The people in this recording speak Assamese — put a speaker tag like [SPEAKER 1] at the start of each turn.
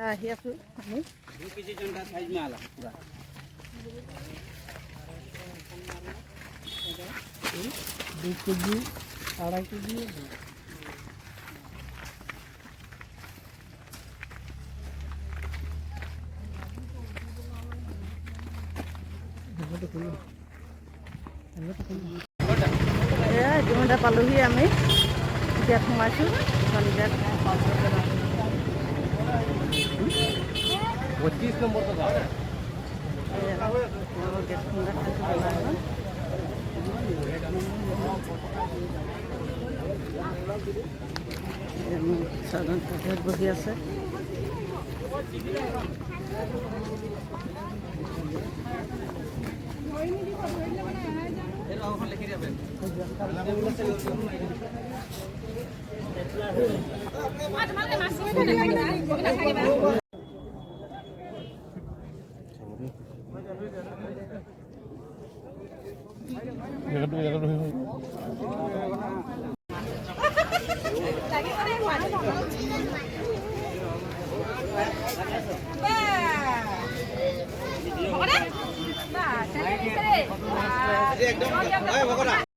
[SPEAKER 1] আহি আছোঁ আমি
[SPEAKER 2] 2 কেজি জনতা সাইজ में आला पूरा
[SPEAKER 1] 2 কেজি 2.5 কেজি যিমানটা পালোহি আমি এতিয়া সোমাইছোঁ সন্ধিয়াত
[SPEAKER 2] 25 नंबर तो गाँव है
[SPEAKER 1] সাধারণ পথত বহি আছে